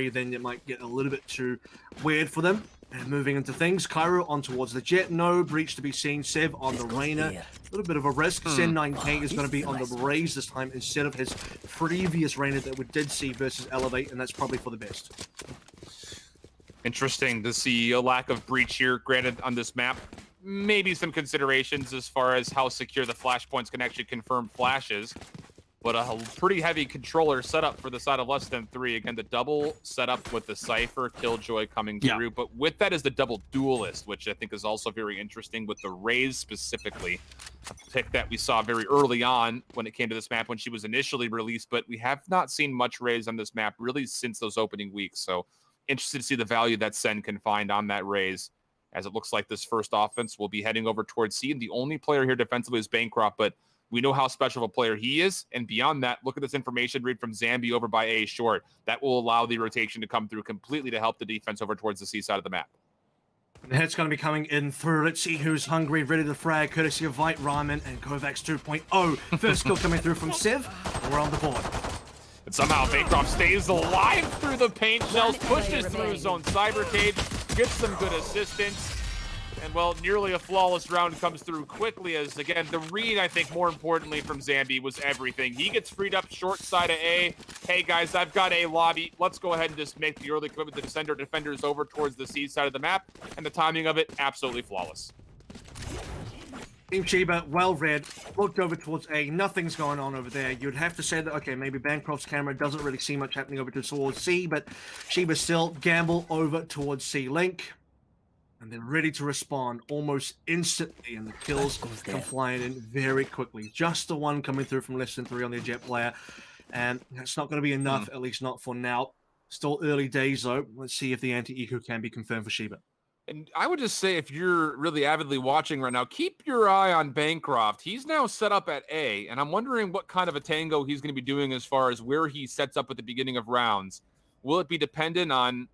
then it might get a little bit too weird for them. And moving into things, Kyro on towards the Jet. No breach to be seen. Cevv on the Reyna. A little bit of a risk. Zen 9K is going to be on the Raze this time instead of his previous Reyna that we did see versus Elevate, and that's probably for the best. Interesting to see a lack of breach here, granted, on this map. Maybe some considerations as far as how secure the flashpoints can actually confirm flashes. But a pretty heavy controller setup for the side of less than 3. Again, the double setup with the Cypher, Killjoy coming through. But with that is the double duelist, which I think is also very interesting with the Raze specifically. A pick that we saw very early on when it came to this map when she was initially released. But we have not seen much Raze on this map really since those opening weeks. So interested to see the value that Sen can find on that Raze, as it looks like this first offense will be heading over towards C. And the only player here defensively is Bankroft, but we know how special of a player he is. And beyond that, look at this information read from Zambie over by A short. That will allow the rotation to come through completely to help the defense over towards the C side of the map. The hit's going to be coming in through. Let's see who's hungry, ready to frag, courtesy of Vite, Ramen, and Kovacs 2.0. First skill coming through from Cevv. We're on the board. And somehow Bankroft stays alive through the paint shells, pushes through his own cyber cage, gets some good assistance. And, well, nearly a flawless round comes through quickly as, again, the read, I think, more importantly from Zambie was everything. He gets freed up short side of A. Hey, guys, I've got A lobby. Let's go ahead and just make the early commitment to send our defenders over towards the C side of the map. And the timing of it, absolutely flawless. Team Shiba, well read, looked over towards A, nothing's going on over there. You'd have to say that, okay, maybe Bancroft's camera doesn't really see much happening over towards C, but Shiba still gamble over towards C Link. And they're ready to respond almost instantly, and the kills come flying in very quickly. Just the one coming through from less than 3 on their Jet player, and that's not going to be enough, at least not for now. Still early days, though. Let's see if the anti-eco can be confirmed for Shiba. And I would just say, if you're really avidly watching right now, keep your eye on Bankroft. He's now set up at A, and I'm wondering what kind of a tango he's going to be doing as far as where he sets up at the beginning of rounds. Will it be dependent on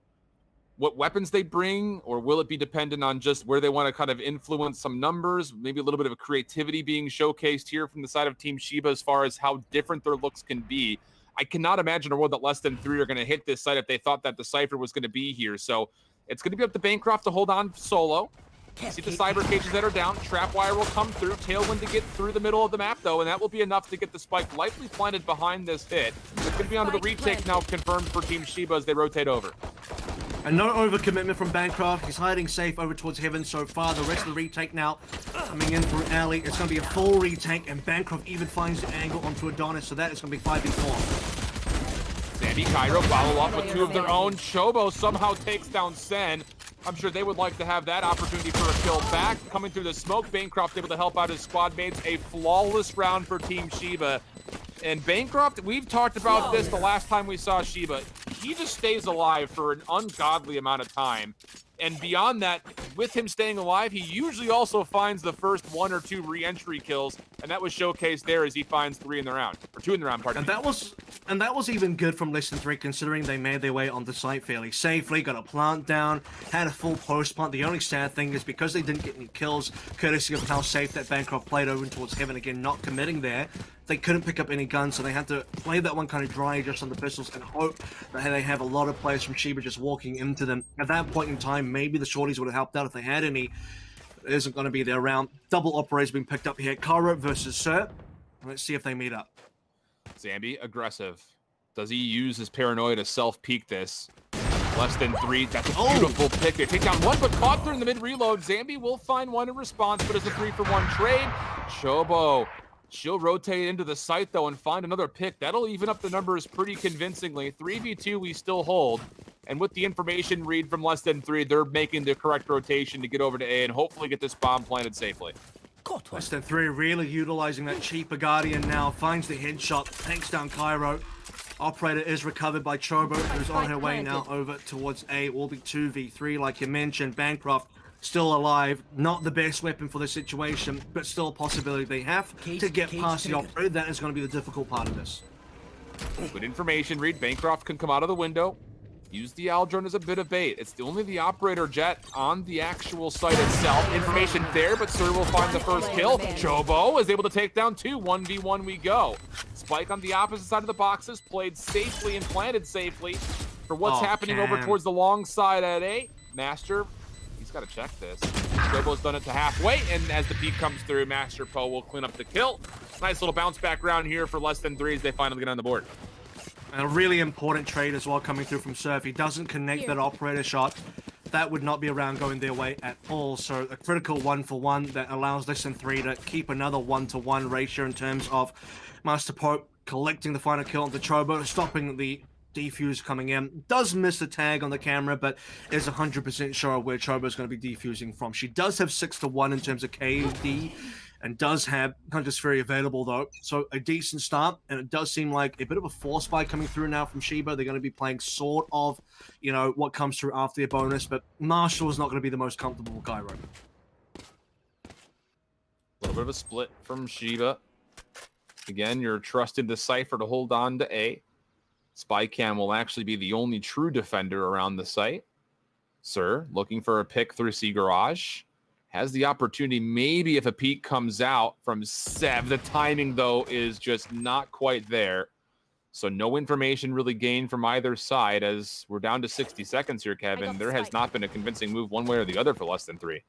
what weapons they bring, or will it be dependent on just where they want to kind of influence some numbers, maybe a little bit of a creativity being showcased here from the side of Team Shiba as far as how different their looks can be? I cannot imagine a world that less than 3 are going to hit this site if they thought that the Cypher was going to be here. So it's going to be up to Bankroft to hold on solo. See the cyber cages that are down. Trapwire will come through. Tailwind to get through the middle of the map, though, and that will be enough to get the spike lightly planted behind this hit. It's going to be onto the retake now, confirmed for Team Shiba as they rotate over. And no overcommitment from Bancroft. He's hiding safe over towards Heaven so far. The rest of the retake now coming in through Alley. It's going to be a full retake, and Bancroft even finds the angle onto Adonis, so that is going to be 5v4. Zambie, Kyro follow up with 2 of their own. Chobo somehow takes down Sen. I'm sure they would like to have that opportunity for a kill back. Coming through the smoke, Bankroft able to help out his squad mates. A flawless round for Team Shiba. And Bankroft, we've talked about this the last time we saw Shiba. He just stays alive for an ungodly amount of time. And beyond that, with him staying alive, he usually also finds the first 1 or 2 re-entry kills, and that was showcased there as he finds 3 in the round, or 2 in the round, pardon me. And that was even good from less than 3, considering they made their way onto site fairly safely, got a plant down, had a full post plant. The only sad thing is because they didn't get any kills, courtesy of how safe that Bancroft played over towards Heaven, again, not committing there, they couldn't pick up any guns, so they had to play that one kind of dry just on the pistols and hope that they have a lot of players from Shiba just walking into them. At that point in time, maybe the shorties would have helped out if they had any. It isn't going to be their round. Double operators being picked up here. Kyro versus Sir. Let's see if they meet up. Zambie, aggressive. Does he use his paranoia to self-peek this? Less than 3. That's a beautiful pick. They take down 1, but caught there in the mid-reload. Zambie will find 1 in response, but it's a 3-for-1 trade. Chobo, she'll rotate into the site, though, and find another pick. That'll even up the numbers pretty convincingly. 3v2 we still hold. And with the information read from less than 3, they're making the correct rotation to get over to A and hopefully get this bomb planted safely. Less than 3 really utilizing that cheaper Guardian now. Finds the headshot, takes down Kyro. Operator is recovered by Chobo, who's on her way now over towards A. Will be 2v3, like you mentioned. Bancroft still alive. Not the best weapon for the situation, but still a possibility they have to get past the operator. That is going to be the difficult part of this. Good information read. Bancroft can come out of the window. Use the Aldrone as a bit of bait. It's only the operator jet on the actual site itself. Information there, but Sir will find the first kill. Chobo is able to take down 2. 1v1 we go. Spike on the opposite side of the boxes, played safely and planted safely. for what's happening over Cam. towards the long side at A. Master, he's got to check this. Chobo's done it to halfway, and as the peek comes through, MasterPo will clean up the kill. Nice little bounce back round here for less than 3 as they finally get on the board. And a really important trade as well coming through from cevv. He doesn't connect that operator shot. That would not be around going their way at all. So a critical 1-for-1 that allows less than 3 to keep another 1-to-1 ratio in terms of MasterPo collecting the final kill on the Chobo, stopping the defuse coming in. Does miss the tag on the camera, but is 100% sure where Chobo is going to be defusing from. She does have 6-to-1 in terms of KD, and does have Hunter's Fury available though. So a decent start, and it does seem like a bit of a force buy coming through now from Shiba. They're going to be playing sort of, you know, what comes through after the bonus, but Marshall is not going to be the most comfortable with Kyro. A little bit of a split from Shiba. Again, you're trusting the Cypher to hold on to A. Spycam will actually be the only true defender around the site. Sir, looking for a pick through C Garage. Has the opportunity, maybe if a peek comes out from cevv. The timing, though, is just not quite there. So no information really gained from either side as we're down to 60 seconds here, Kevin. There has not been a convincing move one way or the other for less than 3.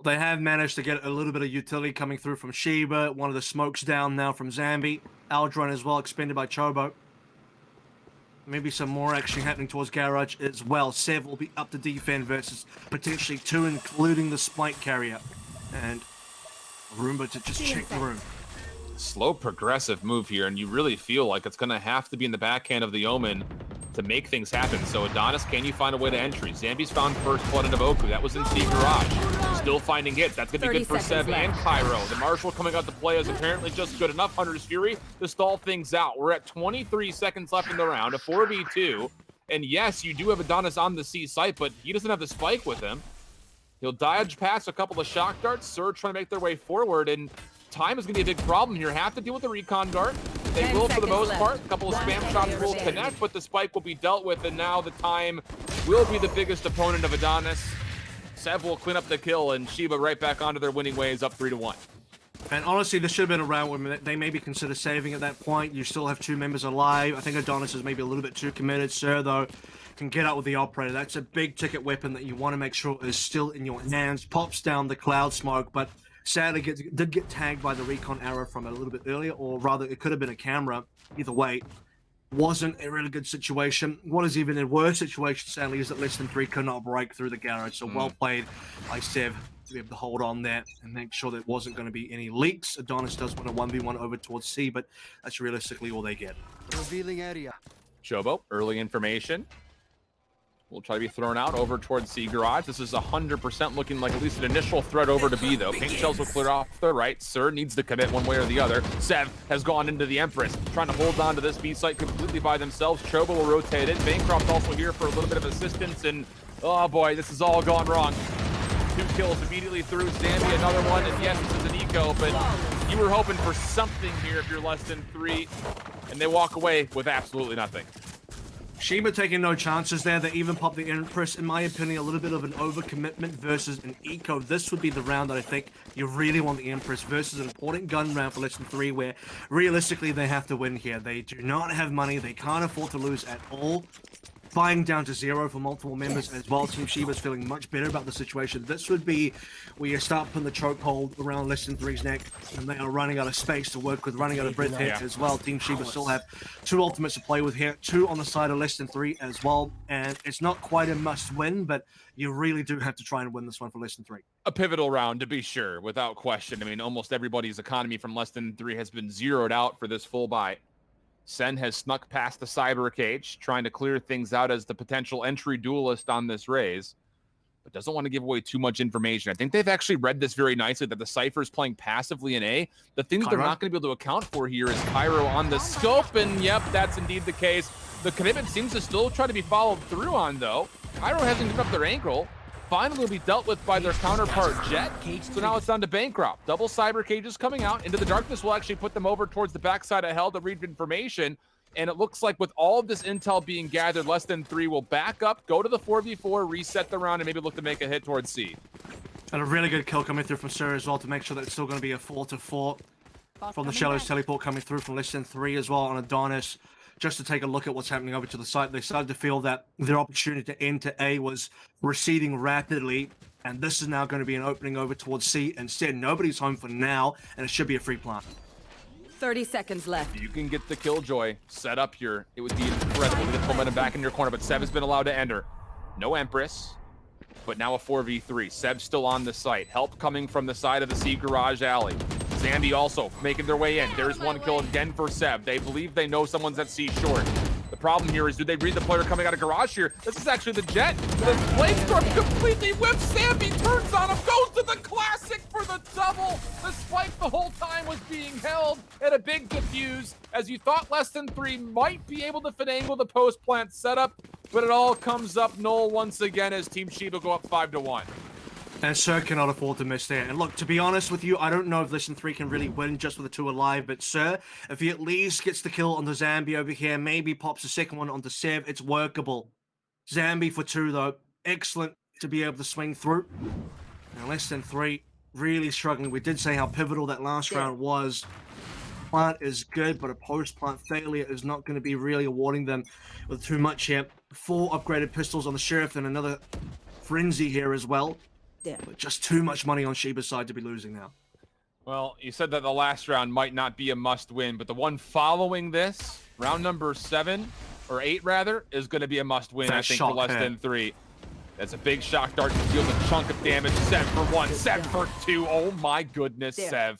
They have managed to get a little bit of utility coming through from Shiba. One of the smokes down now from Zambie. Aldron as well, expended by Chobo. Maybe some more action happening towards Garage as well. Cevv will be up to defend versus potentially 2, including the Spike carrier. And Roomba to just check the room. Slow progressive move here, and you really feel like it's going to have to be in the backhand of the Omen to make things happen. So Adonis, can you find a way to entry? Zambie's found first blood into Voku. That was in C Garage. Still finding hits. That's going to be good for cevv and Kyro. The Marshal coming out to play is apparently just good enough. Hunter's Fury to stall things out. We're at 23 seconds left in the round, a 4v2. And yes, you do have Adonis on the C site, but he doesn't have the spike with him. He'll dodge past a couple of shock darts. Surge trying to make their way forward, and time is going to be a big problem here. Have to deal with the recon dart. They will for the most part. A couple of spam shots will connect, but the spike will be dealt with, and now the time will be the biggest opponent of Adonis. Cevv will clean up the kill, and Shiba right back onto their winning ways, up 3-1. And honestly, this should have been a round where they maybe consider saving at that point. You still have 2 members alive. I think Adonis is maybe a little bit too committed. Sir, though, can get out with the operator. That's a big ticket weapon that you want to make sure is still in your hands. Pops down the cloud smoke, but sadly did get tagged by the recon arrow from a little bit earlier, or rather it could have been a camera. Either way, wasn't a really good situation. What is even a worse situation, sadly, is that less than 3 could not break through the garage. So well played by cevv to be able to hold on there and make sure there wasn't going to be any leaks. Adonis does want a 1v1 over towards C, but that's realistically all they get. Revealing area. Chobo, early information. Will try to be thrown out over towards C Garage. This is 100% looking like at least an initial threat over to B, though. Pink shells will clear off the right. Sir needs to commit one way or the other. Cevv has gone into the Empress, trying to hold on to this B site completely by themselves. Chobo will rotate it. Bankroft also here for a little bit of assistance, and oh boy, this has all gone wrong. 2 kills immediately through Zambie, another one, and yes, this is an eco, but you were hoping for something here if you're less than 3, and they walk away with absolutely nothing. Shiba taking no chances there. They even popped the Empress. In my opinion, a little bit of an overcommitment versus an eco. This would be the round that I think you really want the Empress versus an important gun round for less than 3, where realistically they have to win here. They do not have money. They can't afford to lose at all. Buying down to 0 for multiple members as well. Team Shiba's feeling much better about the situation. This would be where you start putting the chokehold around less than 3's neck, and they are running out of space to work with, running out of breath here as well. Team Shiba still have 2 ultimates to play with here, 2 on the side of less than 3 as well, and it's not quite a must-win, but you really do have to try and win this one for less than 3. A pivotal round, to be sure, without question. I mean, almost everybody's economy from less than 3 has been zeroed out for this full buy. Sen has snuck past the cyber cage, trying to clear things out as the potential entry duelist on this raise, but doesn't want to give away too much information. I think they've actually read this very nicely, that the Cypher is playing passively in A. The thing that they're not going to be able to account for here is Kyro on the scope, and yep, that's indeed the case. The commitment seems to still try to be followed through on, though. Kyro hasn't given up their ankle. Finally will be dealt with by their counterpart Jet. So now it's down to Bankroft. Double cyber cages coming out into the darkness will actually put them over towards the backside of Hell to read information. And it looks like with all of this intel being gathered, less than 3 will back up, go to the 4v4, reset the round, and maybe look to make a hit towards C. And a really good kill coming through from Sir as well to make sure that it's still going to be a 4-4. From the Shallows teleport coming through from less than 3 as well on Adonis. just to take a look at what's happening over to the site. They started to feel that their opportunity to enter A was receding rapidly, and this is now going to be an opening over towards C. Instead, nobody's home for now, and it should be a free plant. 30 seconds left. You can get the Killjoy set up here. It would be incredible to get the momentum back in your corner, but cevv has been allowed to enter. No Empress, but now a 4v3. cevv still on the site. Help coming from the side of the C garage alley. Zambie also making their way in. There's one kill again for cevv. They believe they know someone's at C short. The problem here is, do they read the player coming out of garage here? This is actually the Jet. The Flamestorm completely whips Zambie, turns on him, goes to the classic for the double. The spike the whole time was being held at a big diffuse, as you thought less than 3 might be able to finagle the post plant setup, but it all comes up null once again as Team Shiba go up 5-1. And Sir cannot afford to miss there. And look, to be honest with you, I don't know if Listen 3 can really win just with the 2 alive, but Sir, if he at least gets the kill on the Zambie over here, maybe pops a second one onto cevv, it's workable. Zambie for 2 though, excellent to be able to swing through. And Listen 3 really struggling. We did say how pivotal that last round was. Plant is good, but a post-plant failure is not going to be really awarding them with too much here. 4 upgraded pistols on the Sheriff and another Frenzy here as well. But just too much money on Shiba's side to be losing now. Well, you said that the last round might not be a must-win, but the one following this, round number 7, or 8 rather, is going to be a must-win, I think, for less than 3. That's a big shock dart to deal a chunk of damage. cevv for 1, cevv for 2. Oh my goodness, cevv.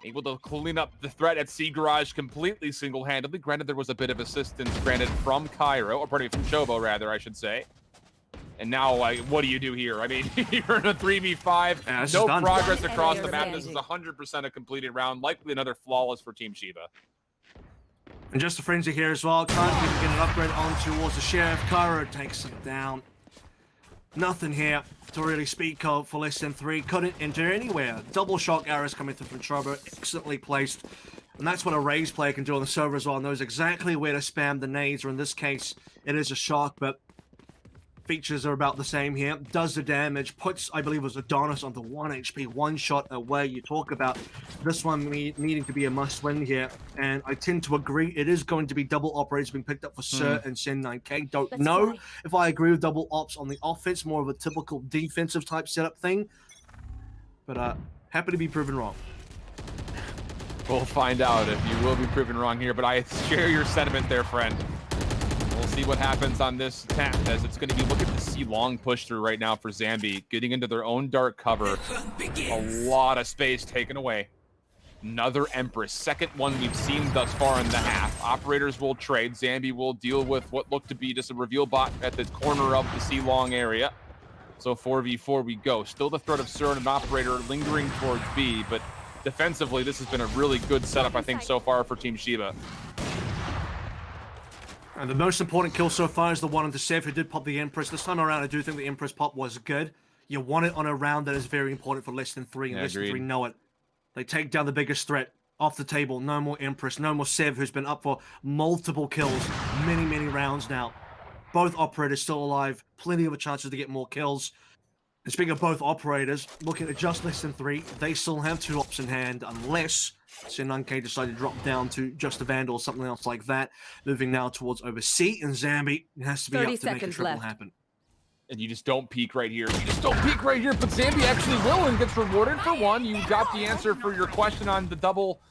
Able to clean up the threat at C Garage completely single-handedly. Granted, there was a bit of assistance granted from Kyro, or pardon me, from Chobo, rather, I should say. And now, what do you do here? I mean, you're in a 3v5. Yeah, no progress across the map. This is 100% a completed round. Likely another flawless for Team Shiba. And just a Frenzy here as well. Can't even get an upgrade on towards the Sheriff. Kyro takes him down. Nothing here to really speak of for Less Than 3. Couldn't enter anywhere. Double shock arrows coming through from Chobo. Excellently placed. And that's what a Raze player can do on the server as well. Knows exactly where to spam the nades, or in this case, it is a shock, but features are about the same here. Does the damage, puts, I believe it was Adonis onto 1 HP, 1 shot away. You talk about this one needing to be a must-win here, and I tend to agree. It is going to be double operators being picked up for Sir and Sin 9K. Don't know if I agree with double ops on the offense, more of a typical defensive type setup thing, but happy to be proven wrong. We'll find out if you will be proven wrong here, but I share your sentiment there, friend. We'll see what happens on this tap, as it's going to be, look at the C long push through right now for Zambie, getting into their own dark cover. A lot of space taken away. Another Empress, second one we've seen thus far in the half. Operators will trade. Zambie will deal with what looked to be just a reveal bot at the corner of the C long area. So 4v4 we go. Still the threat of Sir and an operator lingering towards B, but defensively this has been a really good setup, I think, so far for Team Shiba. And the most important kill so far is the one on the cevv, who did pop the Empress. This time around, I do think the Empress pop was good. You want it on a round that is very important for Less Than 3, and Less Than 3 know it. They take down the biggest threat off the table. No more Empress, no more cevv, who's been up for multiple kills, many rounds now. Both operators still alive, plenty of chances to get more kills. And speaking of both operators, looking at just Less Than 3, they still have 2 ops in hand, unless Sin9K decided to drop down to just a Vandal or something else like that. Moving now towards over C, and Zambie has to be up to make a triple happen. And you just don't peek right here. You just don't peek right here, but Zambie actually will and gets rewarded for 1. You got the answer for your question on the double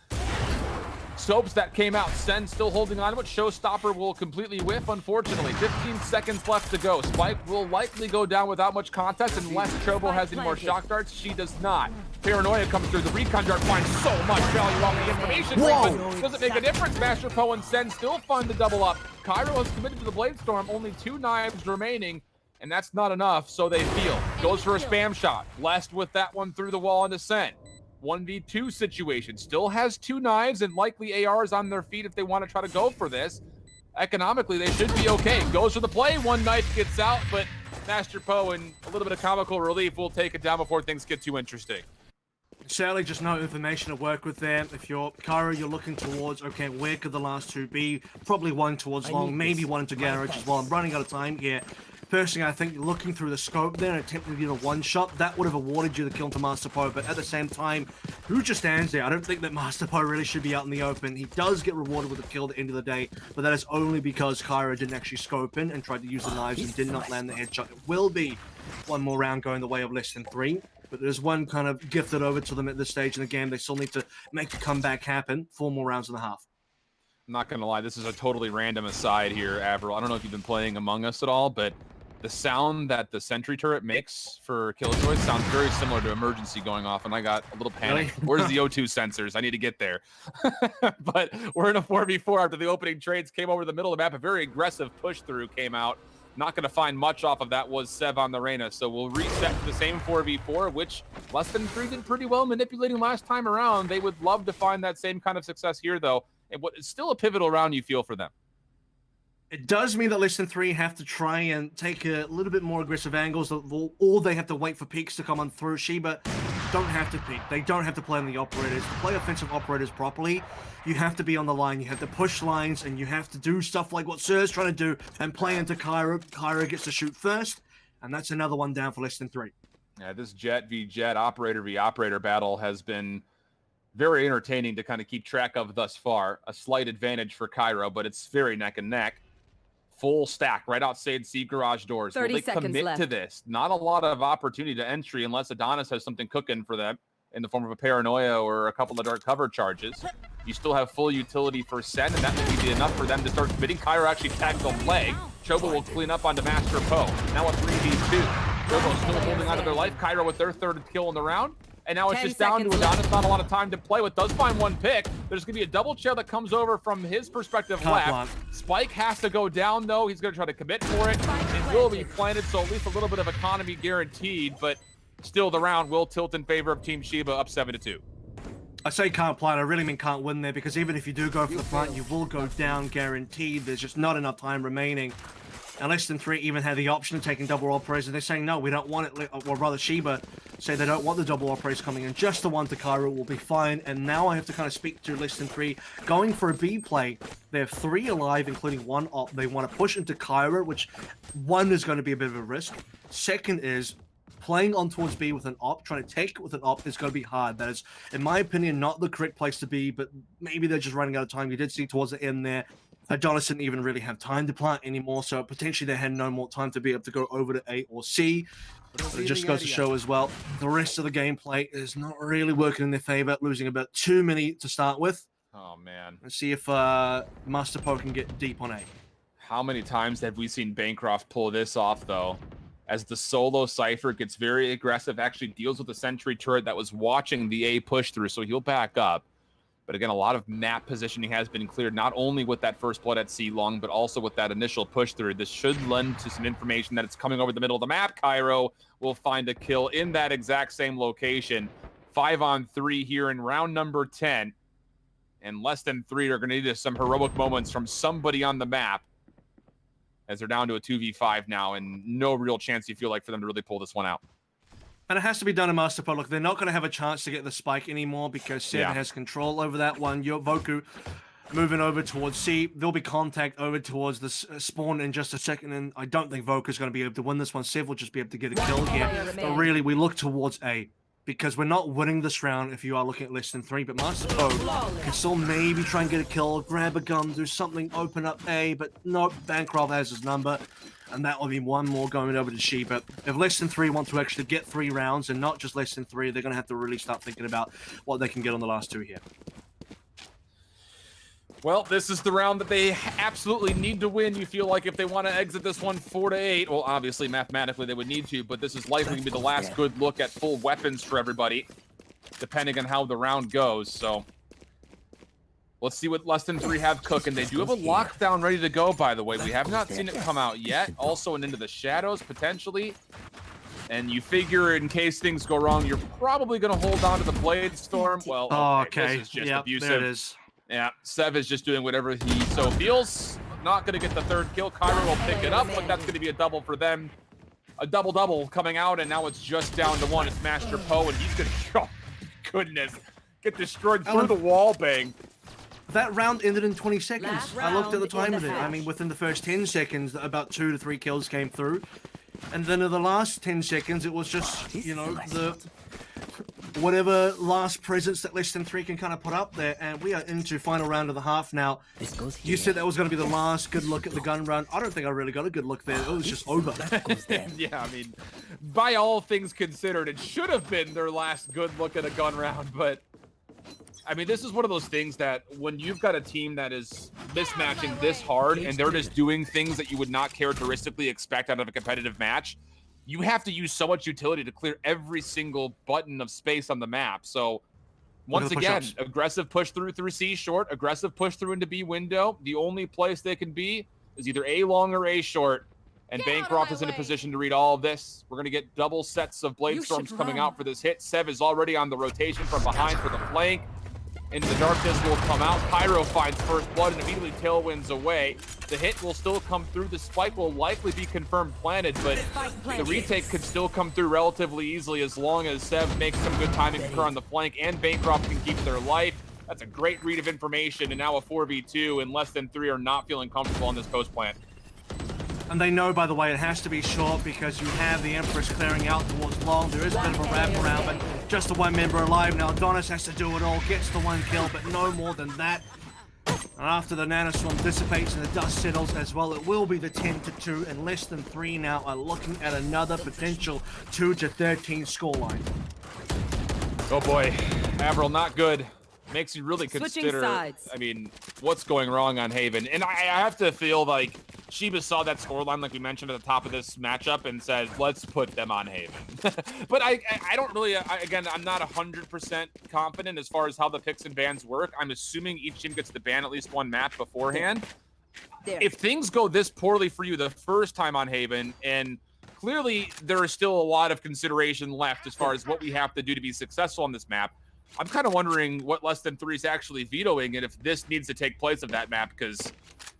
soaps that came out. Sen still holding on to it. Showstopper will completely whiff, unfortunately. 15 seconds left to go. Spike will likely go down without much contest unless Chobo has any more shock darts. She does not. Paranoia comes through. The recon dart finds so much value off the information. But does it make a difference? MasterPo and Sen still fund the double up. Kyro has committed to the Blade Storm. Only 2 knives remaining, and that's not enough, so they feel. Goes for a spam shot. Blessed with that one through the wall into Sen. 1v2 situation. Still has 2 knives and likely ARs on their feet if they want to try to go for this. Economically, they should be okay. Goes for the play. 1 knife gets out, but MasterPo and a little bit of comical relief will take it down before things get too interesting. Sadly, just no information to work with there. If you're Kyro, you're looking towards, okay, where could the last 2 be? Probably 1 towards long, maybe 1 into garage as well. I'm running out of time here. Personally, I think looking through the scope there and attempting to get a one-shot, that would have awarded you the kill to MasterPo, but at the same time, who just stands there? I don't think that MasterPo really should be out in the open. He does get rewarded with a kill at the end of the day, but that is only because Kyro didn't actually scope in and tried to use the knives and did not land the headshot. It will be one more round going the way of less than 3, but there's one kind of gifted over to them at this stage in the game. They still need to make the comeback happen. 4 more rounds and a half. I'm not going to lie, this is a totally random aside here, Avril. I don't know if you've been playing Among Us at all, but the sound that the sentry turret makes for Killjoy sounds very similar to emergency going off, and I got a little panic. Where's the O2 sensors? I need to get there. But we're in a 4v4 after the opening trades came over the middle of the map. A very aggressive push through came out. Not going to find much off of that was cevv on the Reyna. So we'll reset to the same 4v4, which less than 3 did pretty well manipulating last time around. They would love to find that same kind of success here, though. And what is still a pivotal round, you feel, for them. It does mean that less than 3 have to try and take a little bit more aggressive angles, or they have to wait for peaks to come on through. Shiba don't have to peek. They don't have to play on the operators. To play offensive operators properly, you have to be on the line. You have to push lines, and you have to do stuff like what Sir's trying to do and play into Kyro. Kyro gets to shoot first, and that's another one down for less than 3. Yeah, this Jet v Jet, operator v operator battle has been very entertaining to kind of keep track of thus far. A slight advantage for Kyro, but it's very neck and neck. Full stack right outside C garage doors. 30 Will they seconds commit left. to this? Not a lot of opportunity to entry unless Adonis has something cooking for them in the form of a paranoia or a couple of dark cover charges. You still have full utility for Sen, and that will be enough for them to start committing. Kyro actually tagged the leg. Chobo will clean up onto MasterPo. Now a 3v2. Chobo still holding onto their life. Kyro with their 3rd kill in the round. And now it's 10 just down to seconds Adonis. left. Not a lot of time to play with. Does find one pick. There's going to be a double chair that comes over from his perspective Top left. one. Spike has to go down, though. He's going to try to commit for it. It will be planted, so at least a little bit of economy guaranteed. But still, the round will tilt in favor of Team Shiba, up 7-2. I say can't plant, I really mean can't win there, because even if you do go for the plant, you will go down guaranteed. There's just not enough time remaining. And less than 3 even had the option of taking double operators, and they're saying no, we don't want it, or rather Shiba say they don't want the double operators coming in, just the one to Kyro will be fine. And now I have to kind of speak to less than 3, going for a B play. They have 3 alive, including 1 op. They want to push into Kyro, which 1 is going to be a bit of a risk. Second is playing on towards B with an op, trying to take it with an op is going to be hard. That is, in my opinion, not the correct place to be, but maybe they're just running out of time. You did see towards the end there, Adonis didn't even really have time to plant anymore, so potentially they had no more time to be able to go over to A or C. But it just goes to show as well, the rest of the gameplay is not really working in their favor, losing about 2 many to start with. Oh, man. Let's see if MasterPo can get deep on A. How many times have we seen Bankroft pull this off, though? As the solo Cypher gets very aggressive, actually deals with the sentry turret that was watching the A push through, so he'll back up. But again, a lot of map positioning has been cleared, not only with that first blood at C long, but also with that initial push through. This should lend to some information that it's coming over the middle of the map. Kyro will find a kill in that exact same location. 5-on-3 here in round number 10. And less than 3 are going to need some heroic moments from somebody on the map, as they're down to a 2v5 now, and no real chance you feel like for them to really pull this one out. And it has to be done in MasterPo. Look, they're not going to have a chance to get the spike anymore because cevv has control over that one. Your Voku moving over towards C. There'll be contact over towards the spawn in just a second, and I don't think Voku's going to be able to win this one. Cevv will just be able to get a kill here. But really, we look towards A, because we're not winning this round if you are looking at less than 3, but MasterPo can still maybe try and get a kill, grab a gun, do something, open up A, but no, Bankroft has his number. And that will be one more going over to Shiba. If less than 3 want to actually get 3 rounds, and not just less than 3, they're going to have to really start thinking about what they can get on the last 2 here. Well, this is the round that they absolutely need to win. You feel like if they want to exit this one 4-8, well, obviously, mathematically, they would need to, but this is likely going to be the last good look at full weapons for everybody, depending on how the round goes. So let's see what less than 3 have cooking. They do have a lockdown ready to go, by the way. We have not seen it come out yet. Also an Into the Shadows, potentially. And you figure in case things go wrong, you're probably going to hold on to the Blade Storm. Well, okay. This is just abusive. There it is. Yeah, cevv is just doing whatever he so feels. Not going to get the 3rd kill. Kyro will pick it up, but that's going to be a double for them. A double-double coming out, and now it's just down to 1. It's MasterPo, and he's going to, oh, goodness, get destroyed through the wall bang. That round ended in 20 seconds. Last I looked at the round time in of the it. I half. mean, within the first 10 seconds, about 2 to 3 kills came through. And then in the last 10 seconds, it was just, you know, the whatever last presence that less than 3 can kind of put up there. And we are into final round of the half now. This goes here. You said that was going to be the last good look at the gun round. I don't think I really got a good look there. It was just over. That goes there. Yeah, I mean, by all things considered, it should have been their last good look at a gun round, but I mean, this is one of those things that when you've got a team that is mismatching this hard and they're just doing things that you would not characteristically expect out of a competitive match, you have to use so much utility to clear every single button of space on the map. So once again, aggressive push through C short, aggressive push through into B window. The only place they can be is either A long or A short. And Bankroft is in a position to read all of this. We're going to get double sets of Blade Storms coming out for this hit. Cevv is already on the rotation from behind for the flank. Into the darkness will come out. Kyro finds first blood and immediately tailwinds away. The hit will still come through. The spike will likely be confirmed planted, but the retake could still come through relatively easily as long as Cevv makes some good timing occur on the flank and Bankroft can keep their life. That's a great read of information, and now a 4v2 and less than 3 are not feeling comfortable on this post plant. And they know, by the way, it has to be short because you have the Empress clearing out towards long. There is a bit of a wraparound, but just the one member alive. Now Adonis has to do it all, gets the 1 kill, but no more than that. And after the nanoswarm dissipates and the dust settles as well, it will be the 10-2, and less than 3 now are looking at another potential 2-13 scoreline. Oh boy, Avril, not good. Makes you really Switching consider, sides. I mean, what's going wrong on Haven. And I have to feel like Shiba saw that scoreline, like we mentioned at the top of this matchup, and said, let's put them on Haven. But I don't really, again, I'm not 100% confident as far as how the picks and bans work. I'm assuming each team gets to ban at least 1 map beforehand. There. If things go this poorly for you the first time on Haven, and clearly there is still a lot of consideration left as far as what we have to do to be successful on this map, I'm kind of wondering what less than 3 is actually vetoing and if this needs to take place of that map, because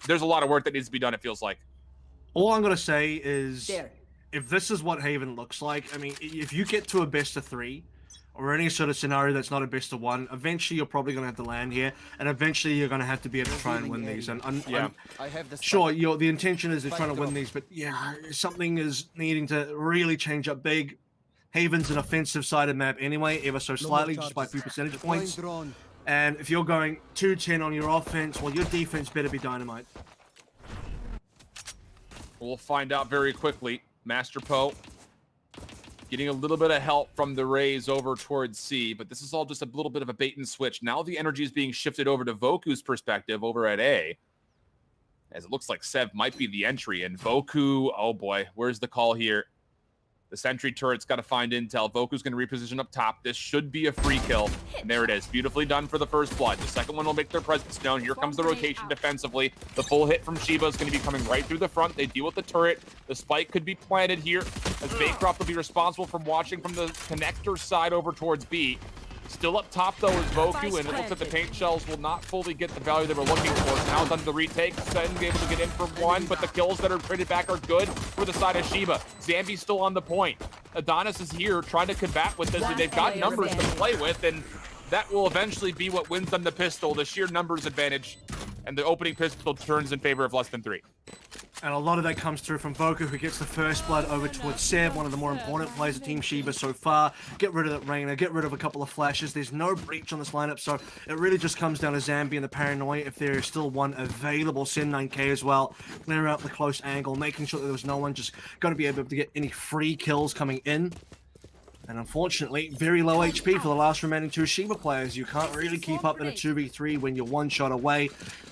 there's a lot of work that needs to be done, it feels like. All I'm going to say is, There. if this is what Haven looks like, I mean, if you get to a best of 3, or any sort of scenario that's not a best of 1, eventually you're probably going to have to land here, and eventually you're going to have to be able to try and win these. And Yeah. sure, the intention is they're trying to win these, but yeah, something is needing to really change up big. Haven's an offensive-sided map anyway, ever so slightly, just by a few percentage points. And if you're going 2-10 on your offense, well, your defense better be dynamite. We'll find out very quickly. MasterPo getting a little bit of help from the Rays over towards C, but this is all just a little bit of a bait and switch. Now the energy is being shifted over to Voku's perspective over at A, as it looks like Cevv might be the entry, and Voku, oh boy, where's the call here? The sentry turret's got to find intel. Voku's going to reposition up top. This should be a free kill. And there it is. Beautifully done for the first blood. The second one will make their presence known. Here comes the rotation defensively. The full hit from Shiba is going to be coming right through the front. They deal with the turret. The spike could be planted here, as Bankroft will be responsible from watching from the connector side over towards B. Still up top, though, is Voku, and it looks like the paint shells will not fully get the value they were looking for. Now it's under the retake. Sen able to get in for 1, but the kills that are traded back are good for the side of Shiba. Zambie's still on the point. Adonis is here trying to combat with this, and they've got numbers to play with, and that will eventually be what wins them the pistol, the sheer numbers advantage, and the opening pistol turns in favor of less than 3. And a lot of that comes through from Voku, who gets the first blood over towards Cevv, one of the more important players of Team Shiba so far. Get rid of that Reyna, get rid of a couple of flashes. There's no breach on this lineup, so it really just comes down to Zambie and the paranoia. If there is still one available, send 9k as well. Clear out the close angle, making sure that there was no one just going to be able to get any free kills coming in. And unfortunately, very low HP for the last remaining 2 Shiba players. You can't really keep up in a 2v3 when you're 1 shot away.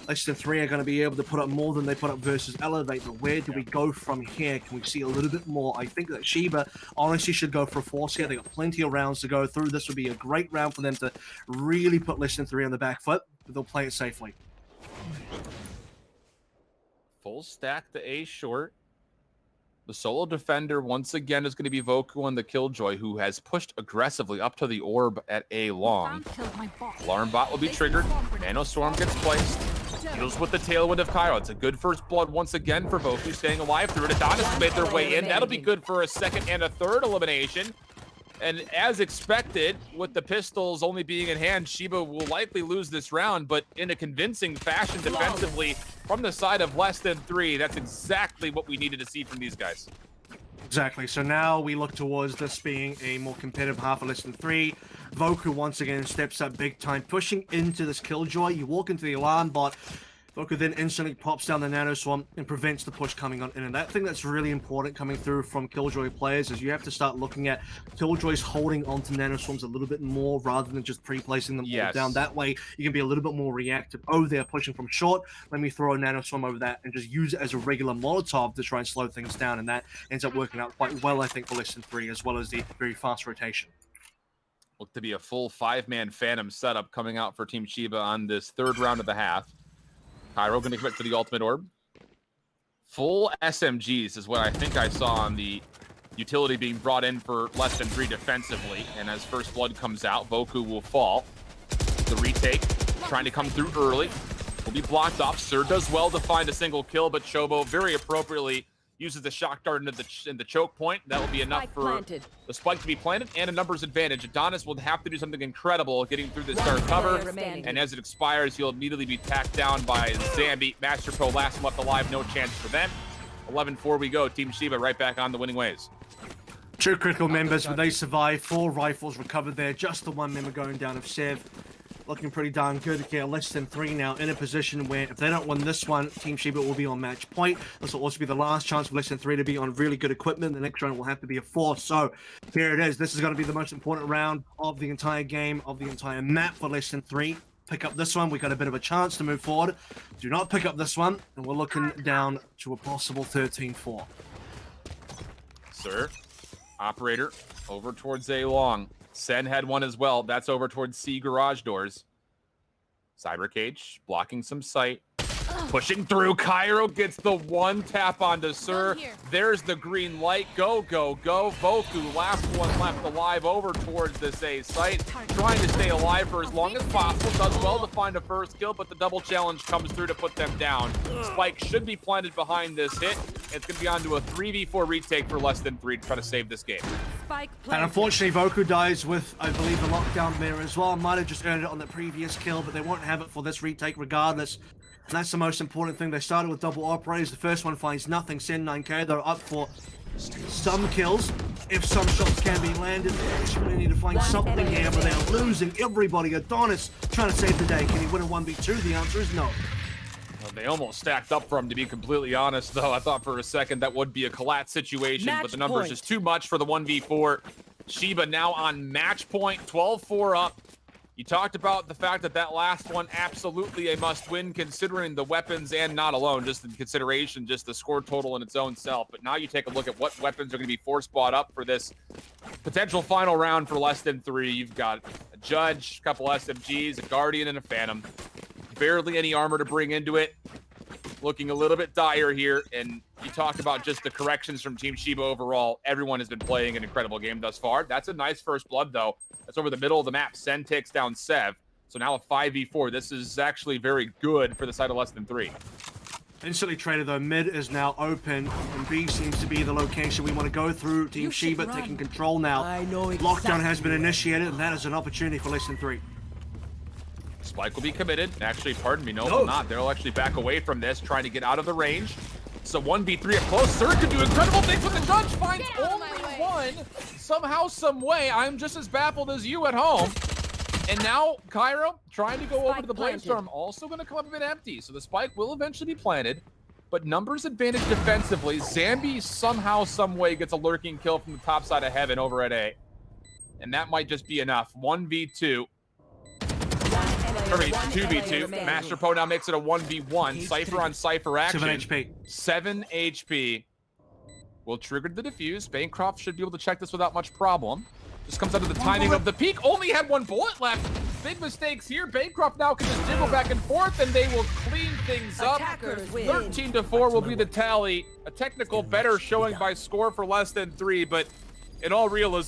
Less than 3 are going to be able to put up more than they put up versus Elevate. But where do we go from here? Can we see a little bit more? I think that Shiba honestly should go for a force here. They got plenty of rounds to go through. This would be a great round for them to really put less than 3 on the back foot, but they'll play it safely. Full stack to A short. The solo defender, once again, is going to be Voku on the Killjoy, who has pushed aggressively up to the orb at A long. Alarm bot will be triggered. Nanoswarm gets placed. Deals with the tailwind of Kyro. It's a good first blood once again for Voku, staying alive through it. Adonis has made their way in. That'll be good for a second and a third elimination. And as expected, with the pistols only being in hand, Shiba will likely lose this round, but in a convincing fashion defensively from the side of less than 3. That's exactly what we needed to see from these guys. Exactly. So now we look towards this being a more competitive half of less than 3. Voku once again steps up big time, pushing into this Killjoy. You walk into the alarm bot. Voku then instantly pops down the Nano Swarm and prevents the push coming on in. And that thing that's really important coming through from Killjoy players is you have to start looking at Killjoys holding onto Nano Swarms a little bit more rather than just pre-placing them all down. That way you can be a little bit more reactive. Oh, they're pushing from short. Let me throw a Nano Swarm over that and just use it as a regular Molotov to try and slow things down. And that ends up working out quite well, I think, for Less Than 3, as well as the very fast rotation. Look to be a full 5-man Phantom setup coming out for Team Shiba on this 3rd round of the half. Kyro going to commit to the ultimate orb. Full SMGs is what I think I saw on the utility being brought in for less than 3 defensively. And as first blood comes out, Voku will fall. The retake, trying to come through early, will be blocked off. Sir does well to find a single kill, but Chobo very appropriately uses the shock dart into the choke point. That will be enough for the spike to be planted and a numbers advantage. Adonis will have to do something incredible getting through this dark cover. And as it expires, he'll immediately be tacked down by Zambie. MasterPo last left alive, no chance for them. 11-4 we go. Team Shiba right back on the winning ways. 2 critical members, but they survive. 4 rifles recovered there. Just the 1 member going down of cevv. Looking pretty darn good. Okay, less than 3 now in a position where if they don't win this one, Team Shiba will be on match point. This will also be the last chance for less than 3 to be on really good equipment. The next round will have to be a 4. So here it is. This is going to be the most important round of the entire game, of the entire map for less than 3. Pick up this one, we got a bit of a chance to move forward. Do not pick up this one, and we're looking down to a possible 13-4. Sir, operator, over towards A long. Sen had one as well. That's over towards C garage doors. Cyber Cage blocking some sight. Pushing through. Kyro gets the 1 tap onto Sir. There's the green light. Go, go, go. Voku, last one left alive over towards this A site. Trying to stay alive for as long as possible. Does well to find a first kill, but the double challenge comes through to put them down. Spike should be planted behind this hit. It's going to be on to a 3v4 retake for less than 3 to try to save this game. And unfortunately, Voku dies with, I believe, the lockdown mirror as well. Might have just earned it on the previous kill, but they won't have it for this retake regardless. And that's the most important thing. They started with double operators. The first one finds nothing. Send 9K. They're up for some kills. If some shots can be landed, they just really need to find something here, but they're losing everybody. Adonis trying to save the day. Can he win a 1v2? The answer is no. Well, they almost stacked up for him, to be completely honest, though. I thought for a second that would be a collapse situation, but the numbers just too much for the 1v4. Shiba now on match point, 12-4 up. You talked about the fact that that last one, absolutely a must-win, considering the weapons and not alone, just in consideration, just the score total in its own self. But now you take a look at what weapons are going to be force bought up for this potential final round for less than 3. You've got a Judge, a couple SMGs, a Guardian, and a Phantom. Barely any armor to bring into it. Looking a little bit dire here, and you talk about just the corrections from Team Shiba overall. Everyone has been playing an incredible game thus far. That's a nice first blood, though. That's over the middle of the map. Sen takes down cevv. So now a 5v4. This is actually very good for the side of less than 3. Instantly traded, though. Mid is now open, and B seems to be the location we want to go through. Team Shiba taking control now. Lockdown has been initiated, and that is an opportunity for less than 3. Spike will be committed. Actually, pardon me, no, will not. They'll actually back away from this, trying to get out of the range. So 1v3 up close. Sir could do incredible things with the Judge. Finds only 1. Somehow, some way. I'm just as baffled as you at home. And now Kyro trying to go over to the Bladestorm. Also going to come up a bit empty. So the Spike will eventually be planted. But numbers advantage defensively. Zambie somehow, some way gets a lurking kill from the top side of heaven over at A. And that might just be enough. 1v2. 2v2. MasterPo now makes it a 1v1. Cypher on Cypher action. 7 HP. 7 HP. Will trigger the defuse. Bankroft should be able to check this without much problem. Just comes out of the timing of the peak. Only had 1 bullet left. Big mistakes here. Bankroft now can just jiggle back and forth, and they will clean things up. 13-4 will be the tally. A technical better showing by score for less than 3, but in all realism,